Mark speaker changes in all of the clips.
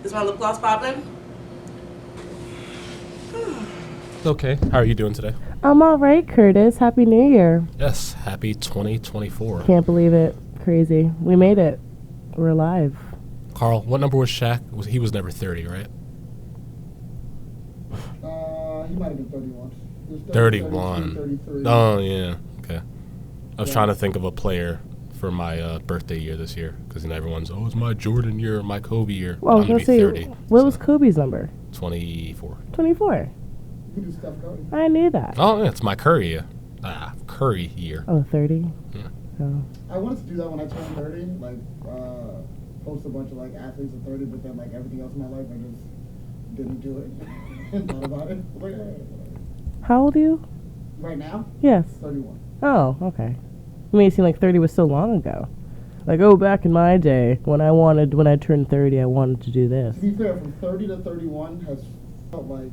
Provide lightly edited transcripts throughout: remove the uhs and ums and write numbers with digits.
Speaker 1: Is my lip gloss popping?
Speaker 2: Okay. How are you doing today?
Speaker 3: I'm all right, Curtis. Happy New Year.
Speaker 2: Yes. Happy 2024.
Speaker 3: Can't believe it. Crazy. We made it. We're alive.
Speaker 2: Carl, what number was Shaq? He was never 30, right?
Speaker 4: He might have been 31. He was
Speaker 2: 31.
Speaker 4: 33.
Speaker 2: Oh, yeah. Okay. I was trying to think of a player for my birthday year this year because everyone's, it's my Jordan year or my Kobe year.
Speaker 3: Well, I was going to say,
Speaker 2: 30,
Speaker 3: what was Kobe's number?
Speaker 2: 24.
Speaker 3: 24.
Speaker 4: You do Steph Curry.
Speaker 3: I knew that.
Speaker 2: Oh, yeah, it's my Curry year. Curry year.
Speaker 3: Oh, 30?
Speaker 2: Yeah.
Speaker 3: Oh.
Speaker 4: I wanted to do that when I turned 30, post a bunch of athletes at 30, but then everything else in my life I just didn't do it. Thought about it.
Speaker 3: How old are you?
Speaker 4: Right now?
Speaker 3: Yes.
Speaker 4: 31.
Speaker 3: Oh, okay. You made it seem like 30 was so long ago. Back in my day, when I turned 30, I wanted to do this.
Speaker 4: To be fair, from 30 to 31 has felt like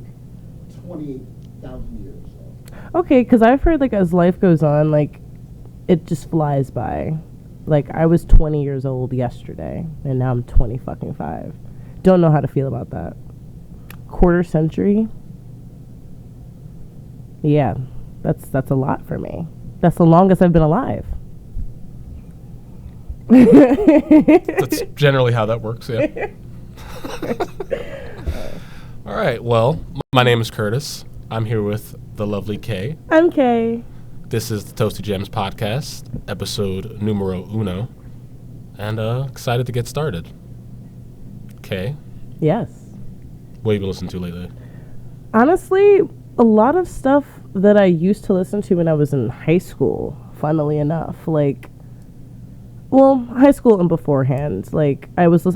Speaker 4: 28,000 years. So.
Speaker 3: Okay, because I've heard, as life goes on, it just flies by. I was 20 years old yesterday, and now I'm 25. Don't know how to feel about that. Quarter century? Yeah, that's a lot for me. That's the longest I've been alive.
Speaker 2: That's generally how that works, yeah. All right, well, my name is Curtis. I'm here with the lovely Kay.
Speaker 3: I'm Kay.
Speaker 2: This is the Toasty Gems podcast, episode numero uno, and excited to get started. Kay?
Speaker 3: Yes.
Speaker 2: What have you been listening to lately?
Speaker 3: Honestly, a lot of stuff that I used to listen to when I was in high school, funnily enough. High school and beforehand. I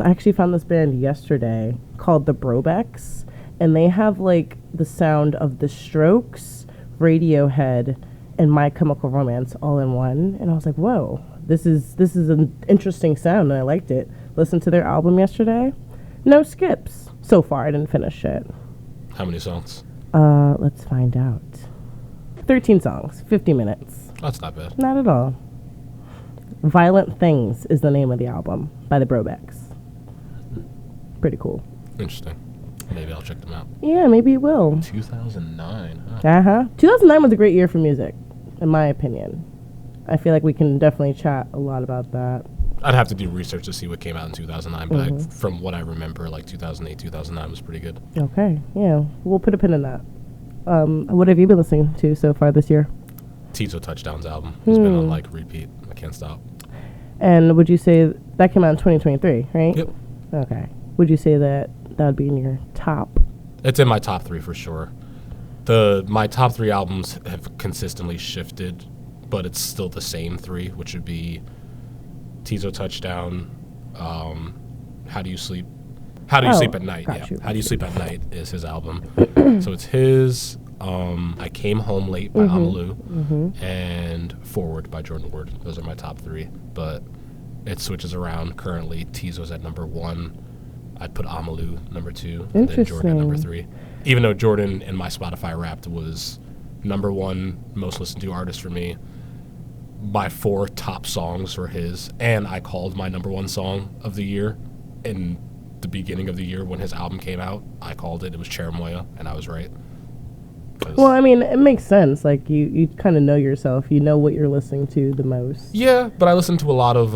Speaker 3: actually found this band yesterday called the Brobecks, and they have, the sound of The Strokes, Radiohead, and My Chemical Romance all in one. And I was like, whoa, this is an interesting sound, and I liked it. Listened to their album yesterday. No skips. So far, I didn't finish it.
Speaker 2: How many songs?
Speaker 3: Let's find out. 13 songs, 50 minutes.
Speaker 2: That's not bad.
Speaker 3: Not at all. Violent Things is the name of the album by the Brobecks. Pretty cool.
Speaker 2: Interesting. Maybe I'll check them out.
Speaker 3: Yeah, maybe you will.
Speaker 2: 2009.
Speaker 3: Uh-huh. 2009 was a great year for music, in my opinion. I feel like we can definitely chat a lot about that.
Speaker 2: I'd have to do research to see what came out in 2009, but from what I remember, 2008, 2009 was pretty good.
Speaker 3: Okay, yeah. We'll put a pin in that. What have you been listening to so far this year?
Speaker 2: Tito Touchdowns album has been on repeat. I can't stop.
Speaker 3: And would you say that came out in 2023, right?
Speaker 2: Yep.
Speaker 3: Okay. Would you say that would be in your top?
Speaker 2: It's in my top 3 for sure. My top 3 albums have consistently shifted, but it's still the same 3, which would be Tito Touchdown, How Do You Sleep? How Do You Sleep at Night? Yeah. How Do You Sleep at Night is his album. So it's his. I Came Home Late by Amalu, and Forward by Jordan Ward. Those are my top 3, but it switches around. Currently, Tizo's at number 1. I'd put Amalu number 2, and then Jordan at number 3. Even though Jordan in my Spotify Wrapped was number 1 most listened to artist for me, my 4 top songs were his, and I called my number 1 song of the year in the beginning of the year when his album came out. I called it. It was Cherimoya, and I was right.
Speaker 3: Well, I mean, it makes sense. You kind of know yourself. You know what you're listening to the most.
Speaker 2: Yeah, but I listened to a lot of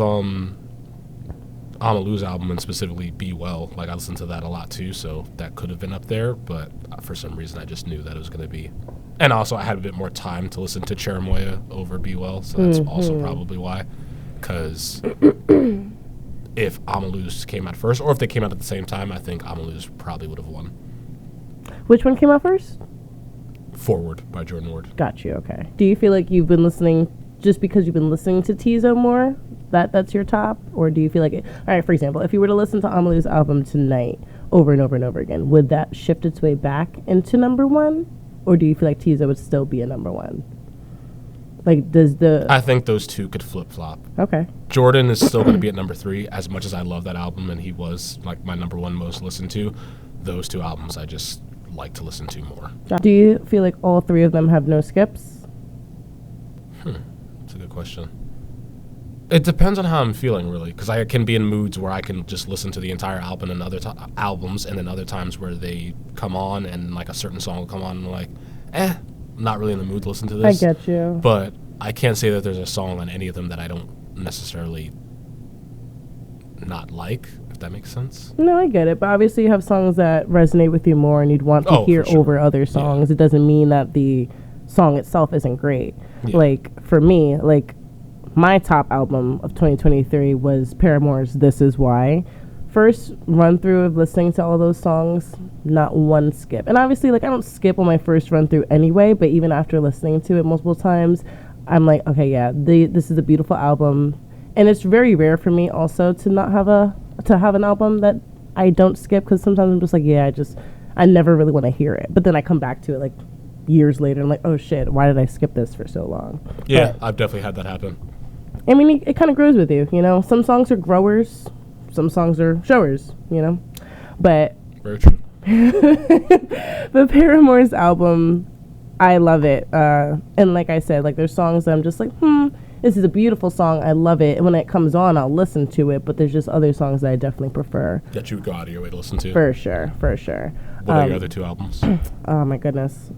Speaker 2: Amalu's album, and specifically Be Well. I listened to that a lot, too, so that could have been up there, but for some reason I just knew that it was going to be. And also I had a bit more time to listen to Cherimoya over Be Well, so that's also probably why. Because if Amalu's came out first, or if they came out at the same time, I think Amalu's probably would have won.
Speaker 3: Which one came out first?
Speaker 2: Forward by Jordan Ward.
Speaker 3: Got you, okay. Do you feel like you've been listening just because you've been listening to Tizo more? That's your top? Or do you feel like it? All right, for example, if you were to listen to Amalu's album tonight over and over and over again, would that shift its way back into number 1? Or do you feel like Tizo would still be a number 1? I
Speaker 2: think those two could flip-flop.
Speaker 3: Okay.
Speaker 2: Jordan is still going to be at number 3, as much as I love that album, and he was, my number 1 most listened to. Those 2 albums I just like to listen to more.
Speaker 3: Do you feel like all 3 of them have no skips?
Speaker 2: That's a good question. It depends on how I'm feeling, really, because I can be in moods where I can just listen to the entire album and other albums, and then other times where they come on and like a certain song will come on and I'm like, I'm not really in the mood to listen to this.
Speaker 3: I get you.
Speaker 2: But I can't say that there's a song on any of them that I don't necessarily not like, if that makes sense.
Speaker 3: No, I get it. But obviously you have songs that resonate with you more and you'd want to hear
Speaker 2: for sure.
Speaker 3: over other songs.
Speaker 2: Yeah.
Speaker 3: It doesn't mean that the song itself isn't great.
Speaker 2: Yeah.
Speaker 3: Like, for me, like, my top album of 2023 was Paramore's This Is Why. First run through of listening to all those songs, not one skip. And obviously, like, I don't skip on my first run through anyway, but even after listening to it multiple times, I'm like, okay, yeah, this is a beautiful album. And it's very rare for me also to not have an album that I don't skip, because sometimes I'm just like, yeah, I never really want to hear it. But then I come back to it like years later and I'm like, oh shit, why did I skip this for so long?
Speaker 2: Yeah,
Speaker 3: But
Speaker 2: I've definitely had that happen.
Speaker 3: I mean, it kind of grows with you, you know? Some songs are growers, some songs are showers, you know? But
Speaker 2: Very true.
Speaker 3: the Paramore's album, I love it. And like I said, like, there's songs that I'm just like, this is a beautiful song. I love it. And when it comes on, I'll listen to it. But there's just other songs that I definitely prefer.
Speaker 2: That you would go out of your way to listen to.
Speaker 3: For sure.
Speaker 2: What are your other two albums?
Speaker 3: Oh, my goodness.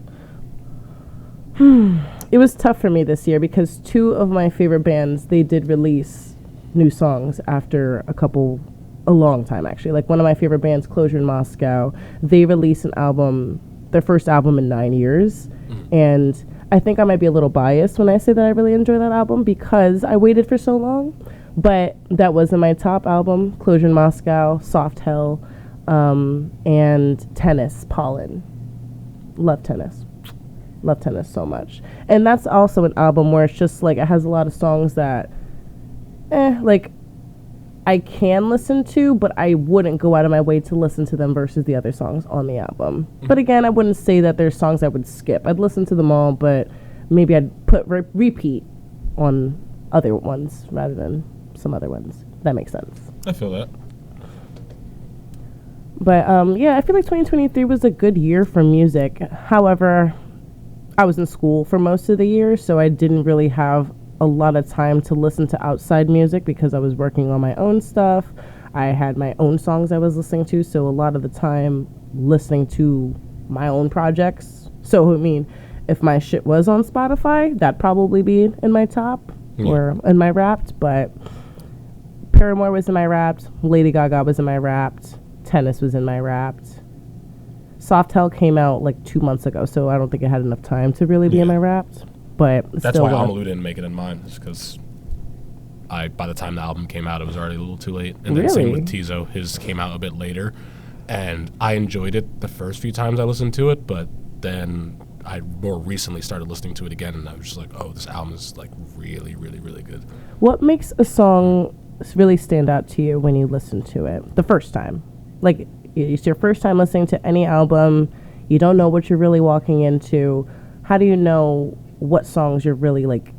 Speaker 3: It was tough for me this year because two of my favorite bands, they did release new songs after a long time, actually. Like, one of my favorite bands, Closure in Moscow, they released an album, their first album in 9 years. And I think I might be a little biased when I say that I really enjoy that album because I waited for so long. But that wasn't my top album, Closure in Moscow, Soft Hell, and Tennis, Pollen. Love Tennis so much. And that's also an album where it's just like, it has a lot of songs that like, I can listen to, but I wouldn't go out of my way to listen to them versus the other songs on the album. But again, I wouldn't say that there's songs I would skip. I'd listen to them all, but maybe I'd put repeat on other ones rather than some other ones. That makes sense.
Speaker 2: I feel that.
Speaker 3: But yeah, I feel like 2023 was a good year for music. However, I was in school for most of the year, so I didn't really have a lot of time to listen to outside music because I was working on my own stuff. I had my own songs I was listening to, so a lot of the time listening to my own projects. So, I mean, if my shit was on Spotify, that'd probably be in my top or in my Wrapped, but Paramore was in my Wrapped, Lady Gaga was in my Wrapped, Tennis was in my Wrapped. Soft Hell came out like 2 months ago, so I don't think it had enough time to really be in my Wrapped. But
Speaker 2: that's why Amalu didn't make it in mine, is because by the time the album came out, it was already a little too late. And then same with Tizo, his came out a bit later, and I enjoyed it the first few times I listened to it, but then I more recently started listening to it again, and I was just like, oh, this album is like really, really, really good.
Speaker 3: What makes a song really stand out to you when you listen to it the first time? Like, it's your first time listening to any album, you don't know what you're really walking into. How do you know what songs you're really like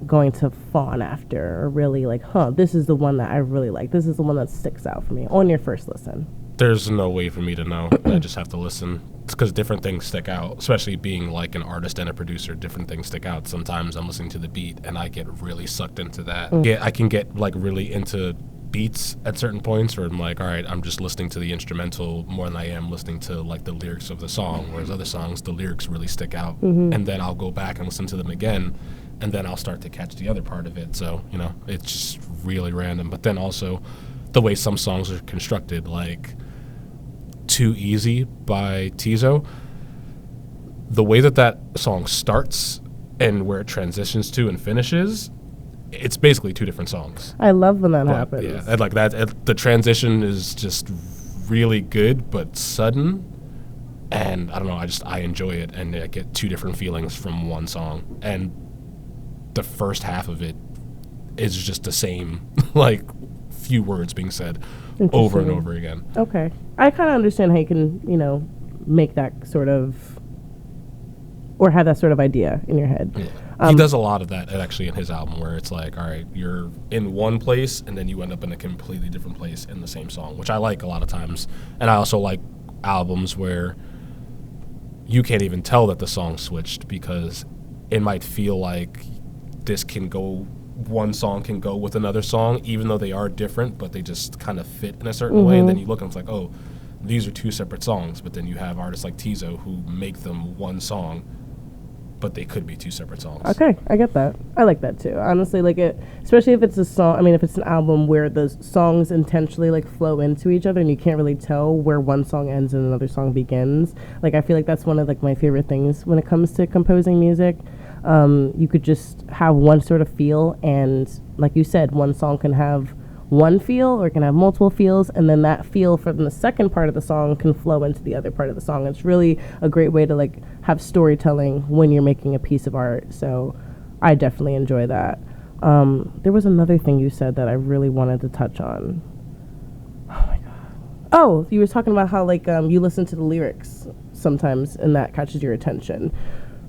Speaker 3: going to fawn after, or really like, this is the one that I really like, this is the one that sticks out for me on your first listen?
Speaker 2: There's no way for me to know. I just have to listen. It's because different things stick out, especially being like an artist and a producer. Different things stick out. Sometimes I'm listening to the beat and I get really sucked into that. I can get like really into beats at certain points where I'm like, all right, I'm just listening to the instrumental more than I am listening to like the lyrics of the song, whereas other songs, the lyrics really stick out. And then I'll go back and listen to them again, and then I'll start to catch the other part of it. So, you know, it's just really random. But then also the way some songs are constructed, like Too Easy by Tizo, the way that song starts and where it transitions to and finishes, it's basically two different songs.
Speaker 3: I love when that happens.
Speaker 2: Yeah, and like that, the transition is just really good, but sudden. And I don't know, I enjoy it, and I get two different feelings from one song. And the first half of it is just the same, like, few words being said over and over again.
Speaker 3: Okay. I kind of understand how you can, you know, make that sort of, or have that sort of idea in your head.
Speaker 2: Yeah. He does a lot of that actually in his album, where it's like, all right, you're in one place and then you end up in a completely different place in the same song, which I like a lot of times. And I also like albums where you can't even tell that the song switched, because it might feel like this can go one song can go with another song, even though they are different, but they just kind of fit in a certain way. And then you look and it's like, oh, these are two separate songs. But then you have artists like Tizo who make them one song, but they could be two separate songs.
Speaker 3: Okay, I get that. I like that too. Honestly, like it, especially if it's a song. I mean, if it's an album where the songs intentionally like flow into each other, and you can't really tell where one song ends and another song begins. Like I feel like that's one of like my favorite things when it comes to composing music. You could just have one sort of feel, and like you said, one song can have one feel or it can have multiple feels, and then that feel from the second part of the song can flow into the other part of the song. It's really a great way to like have storytelling when you're making a piece of art. So I definitely enjoy that. There was another thing you said that I really wanted to touch on. Oh my god. Oh, you were talking about how like you listen to the lyrics sometimes and that catches your attention.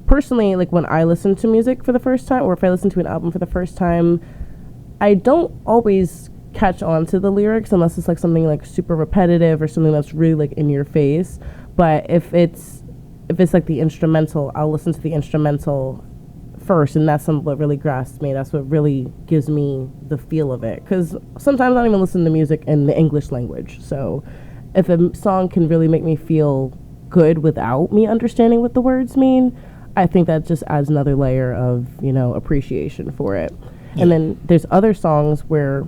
Speaker 3: Personally, like when I listen to music for the first time, or if I listen to an album for the first time, I don't always catch on to the lyrics unless it's like something like super repetitive or something that's really like in your face. But if it's like the instrumental, I'll listen to the instrumental first, and that's what really grasps me. That's what really gives me the feel of it, because sometimes I don't even listen to music in the English language. So if a song can really make me feel good without me understanding what the words mean, I think that just adds another layer of, you know, appreciation for it. Yeah. And then there's other songs where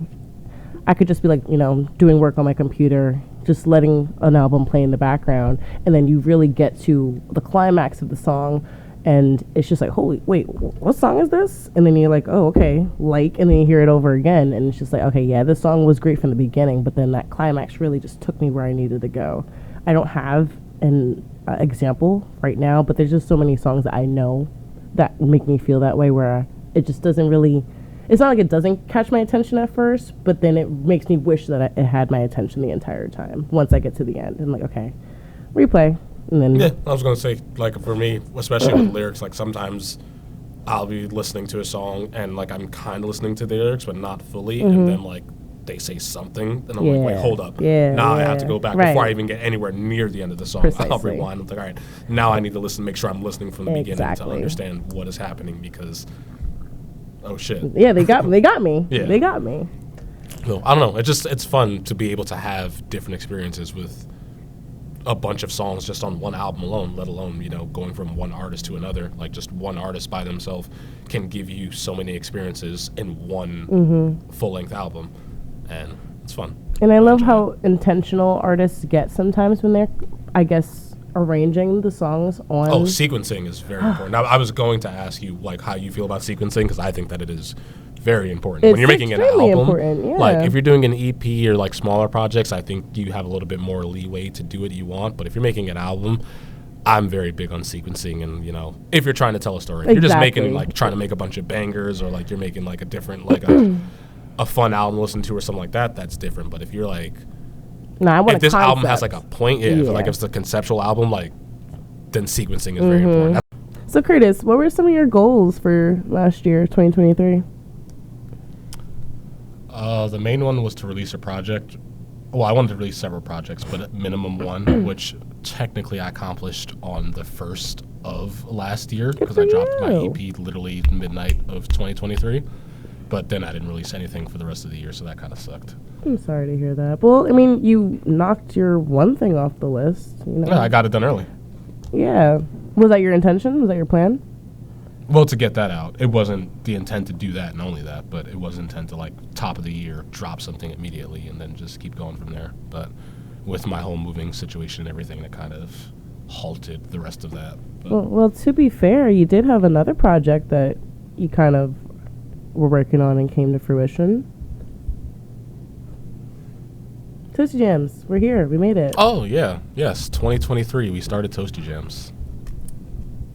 Speaker 3: I could just be like, you know, doing work on my computer, just letting an album play in the background, and then you really get to the climax of the song, and it's just like, holy, wait, what song is this? And then you're like, oh, okay, like, and then you hear it over again, and it's just like, okay, yeah, this song was great from the beginning, but then that climax really just took me where I needed to go. I don't have an example right now, but there's just so many songs that I know that make me feel that way, where it just doesn't really, it's not like it doesn't catch my attention at first, but then it makes me wish that it had my attention the entire time once I get to the end. And I'm like, okay, replay. And then
Speaker 2: yeah, I was going to say, like, for me, especially with lyrics, like sometimes I'll be listening to a song and like I'm kind of listening to the lyrics but not fully, and then like they say something and I'm like, wait, hold up, now I have to go back before I even get anywhere near the end of the song.
Speaker 3: Precisely.
Speaker 2: I'll rewind. I'm like, all right, now I need to listen, make sure I'm listening from the beginning to understand what is happening, because oh shit,
Speaker 3: they got me.
Speaker 2: Yeah.
Speaker 3: They got me.
Speaker 2: No, I don't know, it's fun to be able to have different experiences with a bunch of songs just on one album alone, let alone, you know, going from one artist to another. Like just one artist by themselves can give you so many experiences in one full-length album, and it's fun.
Speaker 3: And I love how intentional artists get sometimes when they're, I guess, arranging the songs on.
Speaker 2: Oh, sequencing is very important. Now, I was going to ask you like how you feel about sequencing, because I think that it is very important. When you're making an album, like if you're doing an EP or like smaller projects, I think you have a little bit more leeway to do what you want. But if you're making an album, I'm very big on sequencing, and you know, if you're trying to tell a story, if you're just making like trying to make a bunch of bangers, or like you're making like a different like a fun album to listen to or something like that, that's different. But if you're like, if this album has like a point, if like if it's a conceptual album, like then sequencing is very important.
Speaker 3: So Curtis, what were some of your goals for last year, 2023?
Speaker 2: The main one was to release a project. Well, I wanted to release several projects, but at minimum one, which technically I accomplished on the 1st of last year, because I dropped my EP literally midnight of 2023. But then I didn't release anything for the rest of the year, so that kind of sucked.
Speaker 3: I'm sorry to hear that. Well, I mean, you knocked your one thing off the list. You know?
Speaker 2: Yeah, I got it done early.
Speaker 3: Yeah. Was that your intention? Was that your plan?
Speaker 2: Well, to get that out. It wasn't the intent to do that and only that, but it was intent to, like, top of the year, drop something immediately and then just keep going from there. But with my whole moving situation and everything, it kind of halted the rest of that.
Speaker 3: Well, to be fair, you did have another project that you kind of were working on and came to fruition. Toasty Jams, we're here. We made it.
Speaker 2: Oh, yeah. Yes, 2023, we started Toasty Jams.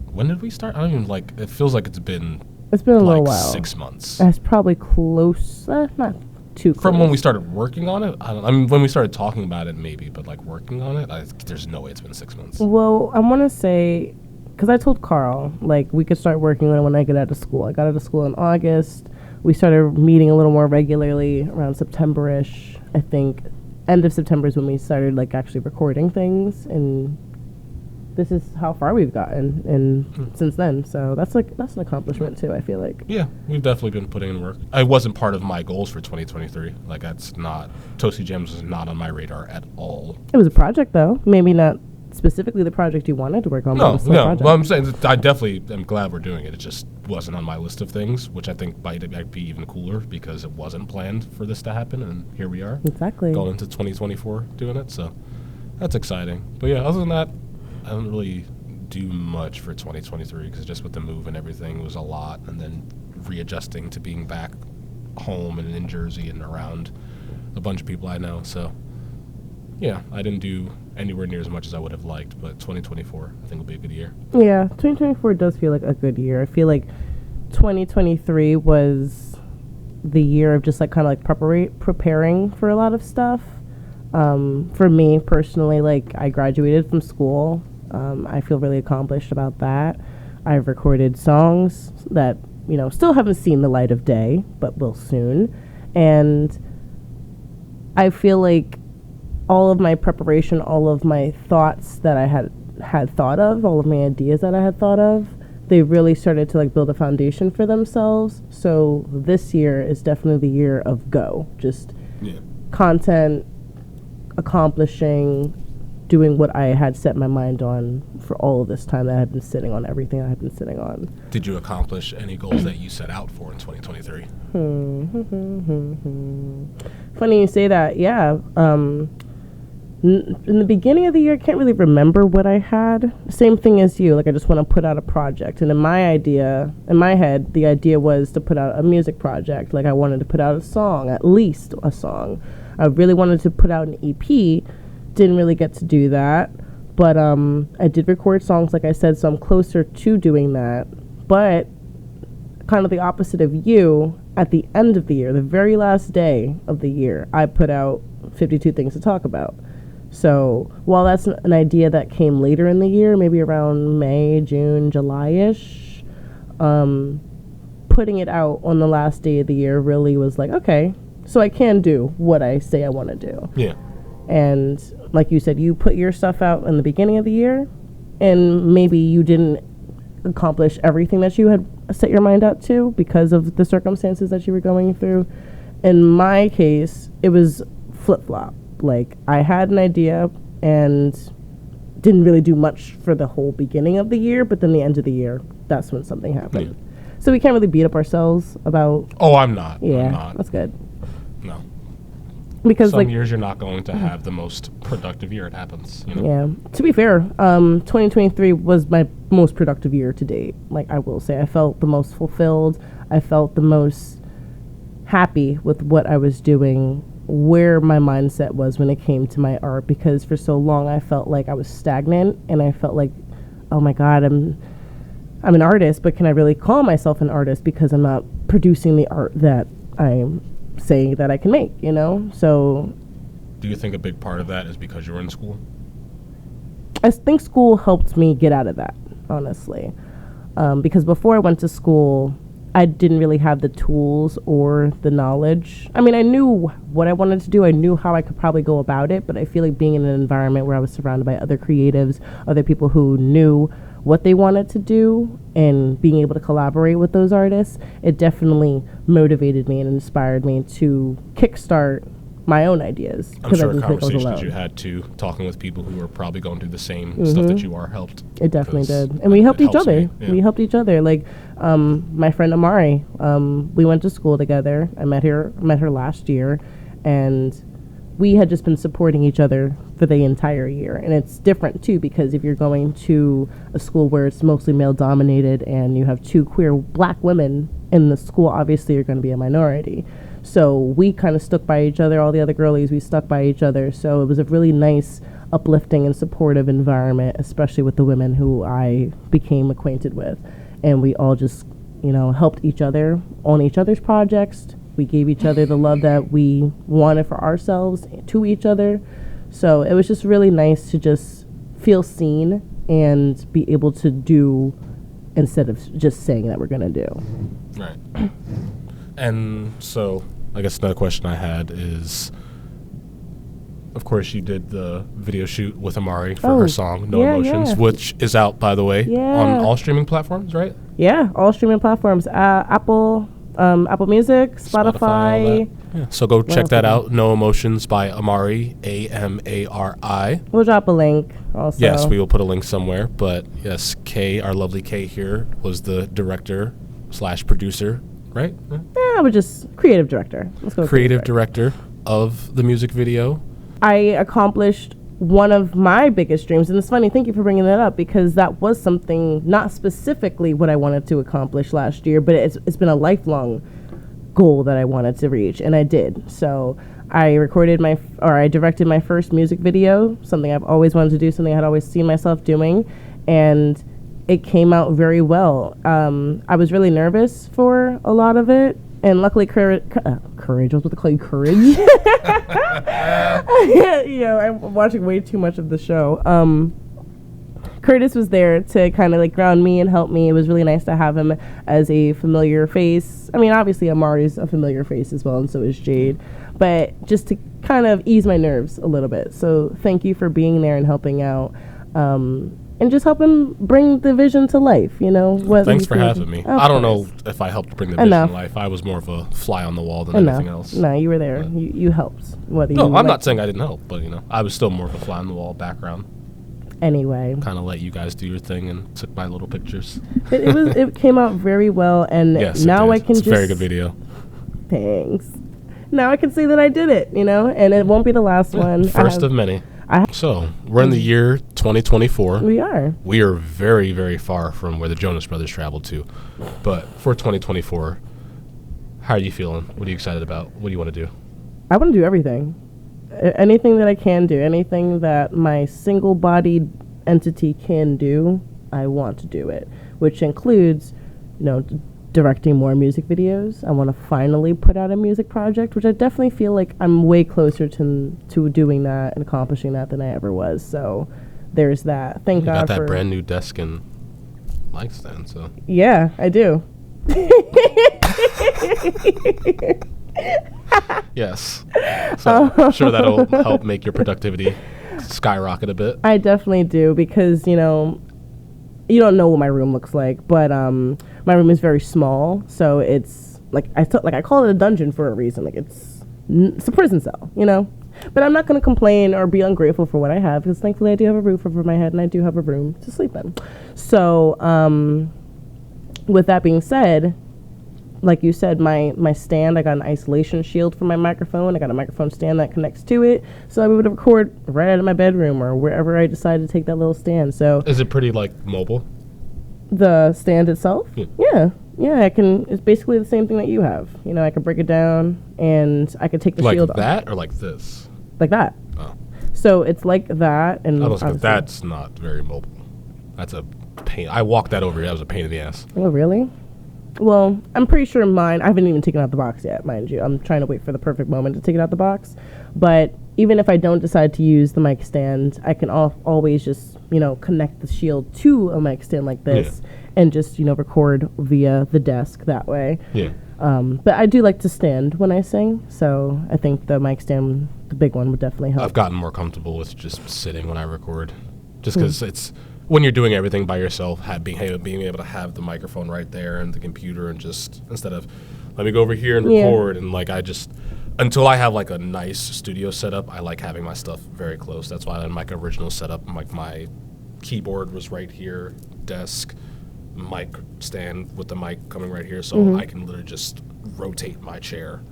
Speaker 2: When did we start? I don't even, like, it feels like it's been
Speaker 3: a little while.
Speaker 2: 6 months.
Speaker 3: That's probably close, not too close.
Speaker 2: From when we started working on it? I mean, when we started talking about it, maybe, but, like, working on it, there's no way it's been 6 months.
Speaker 3: Well, I want to say, because I told Carl, like, we could start working on it when I get out of school. I got out of school in August. We started meeting a little more regularly around September-ish. I think end of September is when we started, like, actually recording things and this is how far we've gotten and since then. So that's an accomplishment too, I feel like.
Speaker 2: Yeah, we've definitely been putting in work. I wasn't part of my goals for 2023. Like, that's not, Toasty Jams was not on my radar at all.
Speaker 3: It was a project though. Maybe not specifically the project you wanted to work on. But it was still a project.
Speaker 2: Well, I'm saying that I definitely am glad we're doing it. It just wasn't on my list of things, which I think might be even cooler because it wasn't planned for this to happen, and here we are.
Speaker 3: Exactly.
Speaker 2: Going into 2024 doing it, so that's exciting. But yeah, other than that, I don't really do much for 2023 because just with the move and everything, it was a lot, and then readjusting to being back home and in Jersey and around a bunch of people I know. So yeah, I didn't do anywhere near as much as I would have liked, but 2024 I think will be a good year.
Speaker 3: Yeah, 2024 does feel like a good year. I feel like 2023 was the year of just like kind of like preparing for a lot of stuff. For me personally, like I graduated from school. I feel really accomplished about that. I've recorded songs that, still haven't seen the light of day, but will soon. And I feel like all of my preparation, all of my thoughts that I had thought of, all of my ideas that I had thought of, they really started to like build a foundation for themselves. So this year is definitely the year of go. Just content, accomplishing, doing what I had set my mind on for all of this time that I had been sitting on everything I had been sitting on.
Speaker 2: Did you accomplish any goals that you set out for in 2023?
Speaker 3: Funny you say that. Yeah. In the beginning of the year, I can't really remember what I had. Same thing as you. Like, I just want to put out a project. And in my head, the idea was to put out a music project. Like, I wanted to put out a song, at least a song. I really wanted to put out an EP. Didn't really get to do that. But I did record songs, like I said, so I'm closer to doing that. But kind of the opposite of you, at the end of the year, the very last day of the year, I put out 52 Things to Talk About. So while that's an idea that came later in the year, maybe around May, June, July-ish, putting it out on the last day of the year really was like, okay, so I can do what I say I want to do.
Speaker 2: Yeah.
Speaker 3: And like you said, you put your stuff out in the beginning of the year, and maybe you didn't accomplish everything that you had set your mind out to because of the circumstances that you were going through. In my case, it was flip-flop. Like, I had an idea and didn't really do much for the whole beginning of the year, but then the end of the year, that's when something happened. Yeah. So we can't really beat up ourselves about...
Speaker 2: Oh, I'm not.
Speaker 3: Yeah,
Speaker 2: I'm not.
Speaker 3: That's good.
Speaker 2: No.
Speaker 3: Because
Speaker 2: some years you're not going to have the most productive year. It happens.
Speaker 3: Yeah. To be fair, 2023 was my most productive year to date. Like, I will say, I felt the most fulfilled. I felt the most happy with what I was doing, where my mindset was when it came to my art, because for so long I felt like I was stagnant, and I felt like, oh my God, I'm an artist, but can I really call myself an artist because I'm not producing the art that I'm saying that I can make, So
Speaker 2: do you think a big part of that is because you were in school?
Speaker 3: I think school helped me get out of that, honestly. Because before I went to school, I didn't really have the tools or the knowledge. I mean, I knew what I wanted to do. I knew how I could probably go about it, but I feel like being in an environment where I was surrounded by other creatives, other people who knew what they wanted to do, and being able to collaborate with those artists, it definitely motivated me and inspired me to kickstart my own ideas.
Speaker 2: I'm sure conversations you had too, talking with people who were probably going through the same stuff that you are, helped.
Speaker 3: It definitely did. And we helped each other. Yeah. We helped each other. Like, my friend Amari, we went to school together. I met her last year, and we had just been supporting each other for the entire year. And it's different too, because if you're going to a school where it's mostly male dominated and you have two queer black women in the school, obviously you're going to be a minority. So we kind of stuck by each other. All the other girlies, we stuck by each other. So it was a really nice, uplifting and supportive environment, especially with the women who I became acquainted with. And we all just, helped each other on each other's projects. We gave each other the love that we wanted for ourselves to each other. So it was just really nice to just feel seen and be able to do instead of just saying that we're going to do.
Speaker 2: Right. And so I guess another question I had is, of course, you did the video shoot with Amari for
Speaker 3: Oh,
Speaker 2: her song "No
Speaker 3: yeah,
Speaker 2: Emotions,"
Speaker 3: yeah.
Speaker 2: which is out, by the way,
Speaker 3: Yeah.
Speaker 2: on all streaming platforms, right?
Speaker 3: Yeah, all streaming platforms. Apple Music,
Speaker 2: all
Speaker 3: Spotify.
Speaker 2: that. Yeah. So go check
Speaker 3: else
Speaker 2: that
Speaker 3: is
Speaker 2: out. "No Emotions" by Amari, Amari.
Speaker 3: We'll drop a link also.
Speaker 2: Yes, we will put a link somewhere. But yes, Kay, our lovely Kay here, was the director / producer, right? Yeah.
Speaker 3: I would just creative director. Let's go with
Speaker 2: Creative director of the music video.
Speaker 3: I accomplished one of my biggest dreams, and it's funny, thank you for bringing that up, because that was something not specifically what I wanted to accomplish last year, but it's been a lifelong goal that I wanted to reach, and I did. So I directed my first music video, something I've always wanted to do, something I had always seen myself doing, and it came out very well. I was really nervous for a lot of it, and luckily courage, I was about to call you courage. I'm watching way too much of the show. Curtis was there to kind of like ground me and help me. It was really nice to have him as a familiar face. I mean, obviously Amari's a familiar face as well, and so is Jade, but just to kind of ease my nerves a little bit. So thank you for being there and helping out. And just helping bring the vision to life,
Speaker 2: Thanks for having me. I don't know if I helped bring the vision to life. I was more of a fly on the wall than anything else.
Speaker 3: No, you were there. You helped.
Speaker 2: I'm not saying I didn't help, but I was still more of a fly on the wall background.
Speaker 3: Anyway,
Speaker 2: kind of let you guys do your thing and took my little pictures.
Speaker 3: It came out very well, and
Speaker 2: yes,
Speaker 3: now I can
Speaker 2: it's a very good video.
Speaker 3: Thanks. Now I can say that I did it, and it won't be the last one.
Speaker 2: First of many. So we're in the year 2024.
Speaker 3: We are.
Speaker 2: We are very, very far from where the Jonas Brothers traveled to. But for 2024, how are you feeling? What are you excited about? What do you want to do?
Speaker 3: I want to do everything. Anything that I can do. Anything that my single-bodied entity can do, I want to do it. Which includes, directing more music videos. I want to finally put out a music project, which I definitely feel like I'm way closer to doing that and accomplishing that than I ever was. So there's that. Thank God
Speaker 2: got that brand new desk and mic stand. So
Speaker 3: yeah, I do.
Speaker 2: Yes. So I'm sure that'll help make your productivity skyrocket a bit.
Speaker 3: I definitely do, because you don't know what my room looks like, but my room is very small, so it's I call it a dungeon for a reason. It's a prison cell, But I'm not going to complain or be ungrateful for what I have, because thankfully I do have a roof over my head and I do have a room to sleep in. So with that being said, like you said, my stand, I got an isolation shield for my microphone. I got a microphone stand that connects to it, so I would record right out of my bedroom or wherever I decide to take that little stand. So
Speaker 2: is it pretty mobile?
Speaker 3: The stand itself? Yeah. It's basically the same thing that you have. I can break it down and I can take the shield off.
Speaker 2: Like that or like this?
Speaker 3: Like that.
Speaker 2: Oh.
Speaker 3: So it's like that, and
Speaker 2: that's not very mobile. That's a pain. I walked that over here. That was a pain in the ass.
Speaker 3: Oh, really? Well, I'm pretty sure mine, I haven't even taken out the box yet, mind you. I'm trying to wait for the perfect moment to take it out the box. But even if I don't decide to use the mic stand, I can always just, connect the shield to a mic stand like this and just, record via the desk that way.
Speaker 2: Yeah.
Speaker 3: But I do like to stand when I sing, so I think the mic stand, the big one, would definitely help.
Speaker 2: I've gotten more comfortable with just sitting when I record, just because it's... when you're doing everything by yourself, being able to have the microphone right there and the computer, and just instead of let me go over here and record and until I have a nice studio setup, I like having my stuff very close. That's why in my original setup, my keyboard was right here, desk, mic stand with the mic coming right here, so I can literally just rotate my chair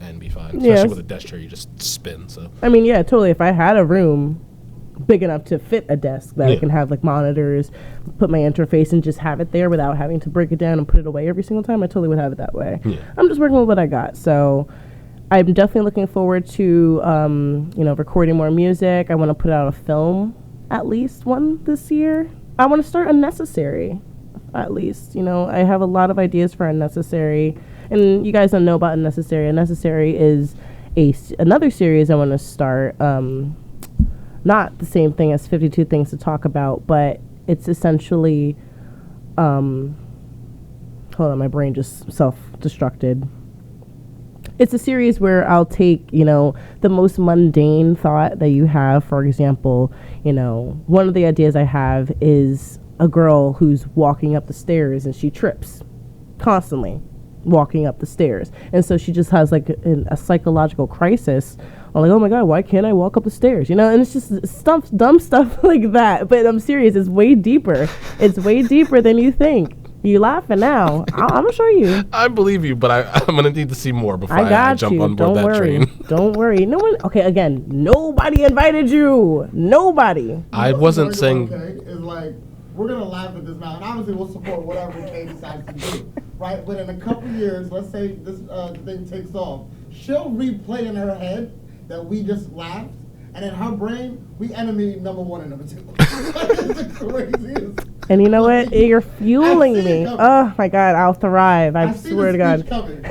Speaker 2: and be fine. Especially with a desk chair, you just spin. So
Speaker 3: I mean, yeah, totally. If I had a room big enough to fit a desk that I can have monitors, put my interface, and just have it there without having to break it down and put it away every single time, I totally would have it that way. I'm just working with what I got, so I'm definitely looking forward to recording more music. I want to put out a film, at least one this year. I want to start Unnecessary, at least. I have a lot of ideas for Unnecessary, and you guys don't know about Unnecessary. Unnecessary is another series I want to start. Not the same thing as 52 Things to Talk About, but it's essentially, hold on, my brain just self-destructed. it's a series where I'll take, the most mundane thought that you have. For example, one of the ideas I have is a girl who's walking up the stairs and she trips constantly walking up the stairs. And so she just has like a psychological crisis. I'm like, oh my God, why can't I walk up the stairs? And it's just dumb stuff like that. But I'm serious. It's way deeper. It's way deeper than you think. You laughing now. I'm going to show you.
Speaker 2: I believe you, but I'm going to need to see more before I jump
Speaker 3: you.
Speaker 2: on board that train.
Speaker 3: Don't worry. No one. Okay, again, nobody invited you. Nobody.
Speaker 2: I wasn't saying.
Speaker 4: Okay, it's like, we're going to laugh at this now. And obviously, we'll support whatever Kay decides to do. Right? But in a couple years, let's say this thing takes off, she'll replay in her head that we just laughed. And in her brain, we enemy number 1 and number 2. It's the craziest.
Speaker 3: And you know what? You're fueling me. Oh my God, I'll thrive. I swear to God.
Speaker 4: Definitely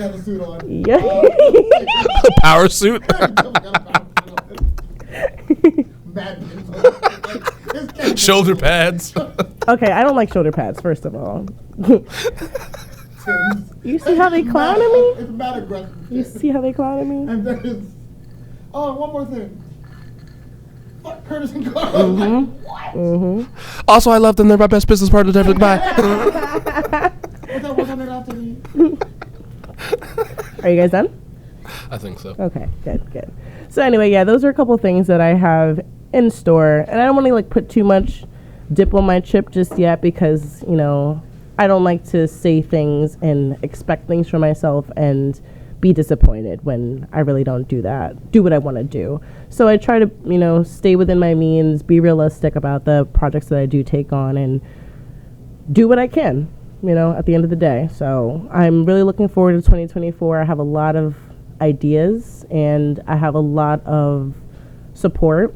Speaker 4: have a suit on.
Speaker 3: Yeah.
Speaker 2: Power suit. Shoulder pads.
Speaker 3: Okay, I don't like shoulder pads, first of all. You see how they clown at me?
Speaker 4: It's mad aggressive.
Speaker 3: You see how they clown at me?
Speaker 4: And then it's... Oh, one more thing. Fuck Curtis and Carl.
Speaker 3: Mm-hmm.
Speaker 4: What?
Speaker 3: Mm-hmm.
Speaker 2: Also, I love them. They're my best business partners ever. Goodbye.
Speaker 4: What's that one minute after me?
Speaker 3: Are you guys done?
Speaker 2: I think so.
Speaker 3: Okay, good. So anyway, yeah, those are a couple things that I have in store. And I don't want to put too much dip on my chip just yet because, I don't like to say things and expect things from myself and be disappointed when I really don't do what I want to do. So I try to, stay within my means, be realistic about the projects that I do take on and do what I can, at the end of the day. So I'm really looking forward to 2024. I have a lot of ideas and I have a lot of support,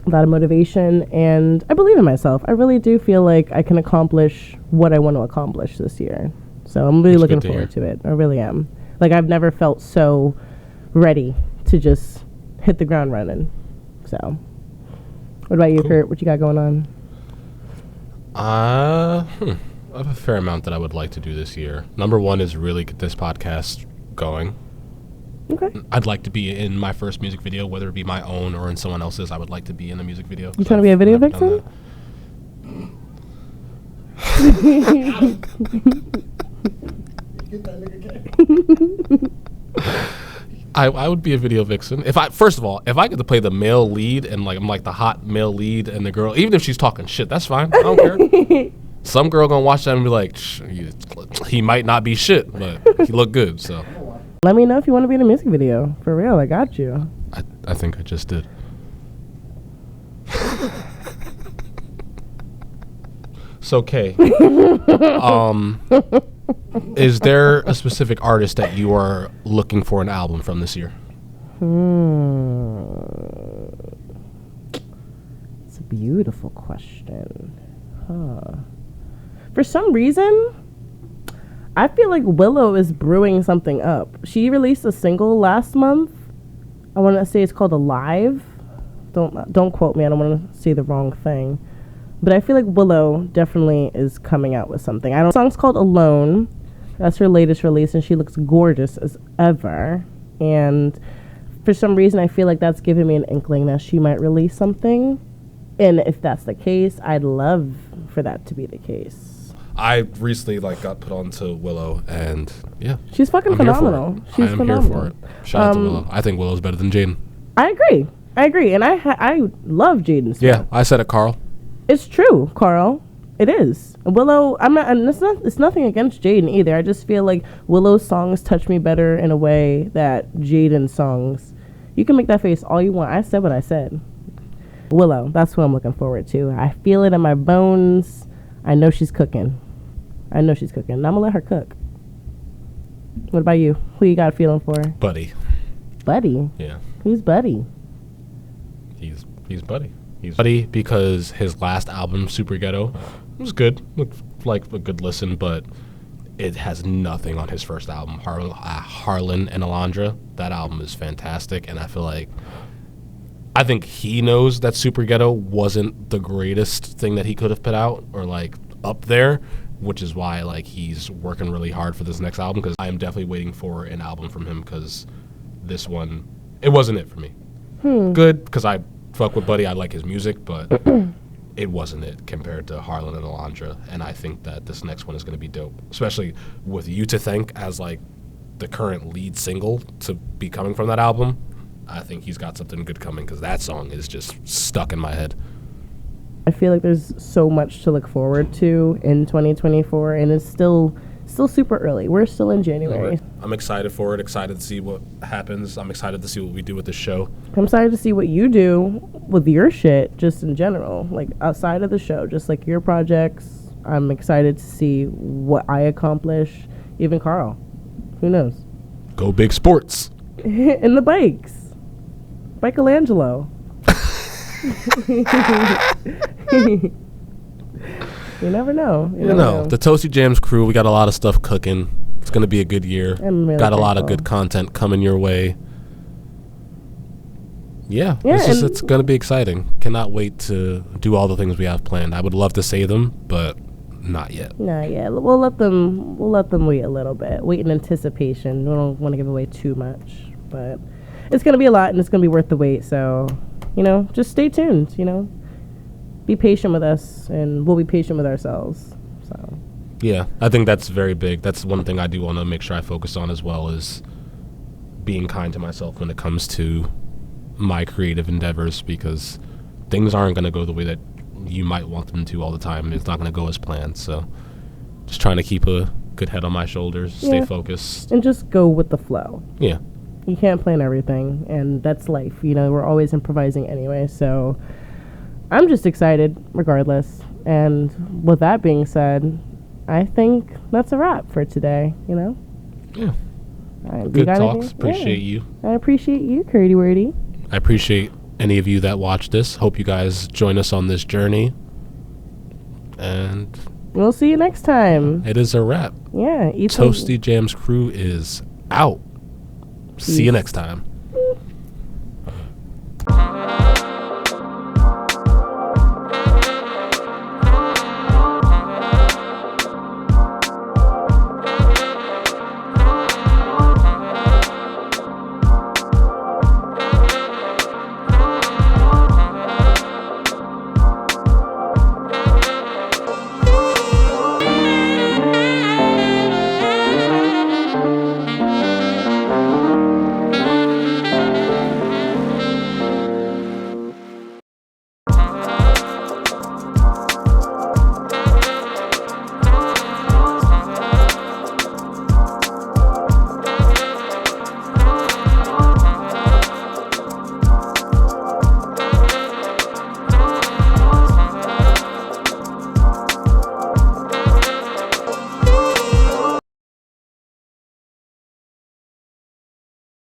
Speaker 3: a lot of motivation, and I believe in myself. I really do feel like I can accomplish what I want to accomplish this year. So I'm really looking forward to it. I really am. I've never felt so ready to just hit the ground running. So what about you,
Speaker 2: Cool.
Speaker 3: Kurt? What you got going on?
Speaker 2: I have a fair amount that I would like to do this year. Number 1 is really get this podcast going.
Speaker 3: Okay.
Speaker 2: I'd like to be in my first music video, whether it be my own or in someone else's. I would like to be in a music video.
Speaker 3: You trying to be a video vixen?
Speaker 4: Get that nigga
Speaker 2: I would be a video vixen. First of all, if I get to play the male lead and I'm like the hot male lead and the girl, even if she's talking shit, that's fine. I don't care. Some girl gonna watch that and be like, he might not be shit, but he look good. So
Speaker 3: let me know if you want to be in a music video. For real, I got you.
Speaker 2: I think I just did. So, Kay, is there a specific artist that you are looking for an album from this year?
Speaker 3: It's a beautiful question. For some reason, I feel like Willow is brewing something up. She released a single last month. I want to say it's called Alive. Don't quote me. I don't want to say the wrong thing. But I feel like Willow definitely is coming out with something. The song's called Alone. That's her latest release, and she looks gorgeous as ever. And for some reason, I feel like that's giving me an inkling that she might release something. And if that's the case, I'd love for that to be the case.
Speaker 2: I recently got put onto Willow, and yeah,
Speaker 3: she's fucking phenomenal. She's phenomenal.
Speaker 2: Here for it. Shout out to Willow. I think Willow's better than Jaden.
Speaker 3: I agree, and I love Jaden.
Speaker 2: Yeah, I said it, Carl.
Speaker 3: It's true, Carl. It is. Willow, I'm not, and it's nothing against Jaden either. I just feel like Willow's songs touch me better in a way that Jaden's songs. You can make that face all you want. I said what I said. Willow, that's what I'm looking forward to. I feel it in my bones. I know she's cooking. And I'm gonna let her cook. What about you? Who you got a feeling for?
Speaker 2: Buddy.
Speaker 3: Buddy?
Speaker 2: Yeah.
Speaker 3: Who's Buddy?
Speaker 2: He's Buddy. He's Buddy because his last album, Super Ghetto, was good. Looked like a good listen, but it has nothing on his first album, Harlan and Alondra. That album is fantastic, and I think he knows that Super Ghetto wasn't the greatest thing that he could have put out, or up there. which is why like he's working really hard for this next album, because I am definitely waiting for an album from him, because this one, it wasn't it for me. Good, because I fuck with Buddy, I like his music, but it wasn't it compared to Harlan and Alondra, and I think that this next one is going to be dope, especially with You to Thank as like the current lead single to be coming from that album. I think he's got something good coming, because that song is just stuck in my head.
Speaker 3: I feel like there's so much to look forward to in 2024, and it's still super early. We're still in January.
Speaker 2: I'm excited for it, excited to see what happens. I'm excited to see what we do with the show.
Speaker 3: I'm excited to see what you do with your shit, just in general, like outside of the show, just like your projects. I'm excited to see what I accomplish. Even Carl, who knows?
Speaker 2: Go Big Sports.
Speaker 3: And the bikes. Michelangelo. You never know. You never know.
Speaker 2: The Toasty Jams crew, we got a lot of stuff cooking. It's going to be a good year.
Speaker 3: I'm really
Speaker 2: got a lot of
Speaker 3: grateful.
Speaker 2: good content coming your way. Yeah, it's going to be exciting. Cannot wait to do all the things we have planned. I would love to say them, but not yet.
Speaker 3: Not yet. We'll let them wait a little bit. Wait in anticipation. We don't want to give away too much, but it's going to be a lot, and it's going to be worth the wait. So, just stay tuned. Be patient with us, and we'll be patient with ourselves. So.
Speaker 2: Yeah, I think that's very big. That's one thing I do want to make sure I focus on as well, is being kind to myself when it comes to my creative endeavors, because things aren't going to go the way that you might want them to all the time. It's not going to go as planned. So just trying to keep a good head on my shoulders, stay focused.
Speaker 3: And just go with the flow.
Speaker 2: Yeah.
Speaker 3: You can't plan everything, and that's life. We're always improvising anyway, so I'm just excited regardless. And with that being said, I think that's a wrap for today,
Speaker 2: Yeah.
Speaker 3: All right,
Speaker 2: Good talks. Appreciate you.
Speaker 3: I appreciate you, Curdy Wordy.
Speaker 2: I appreciate any of you that watch this. Hope you guys join us on this journey. And
Speaker 3: we'll see you next time.
Speaker 2: It is a wrap.
Speaker 3: Yeah.
Speaker 2: Toasty Jams crew is out. See you next time.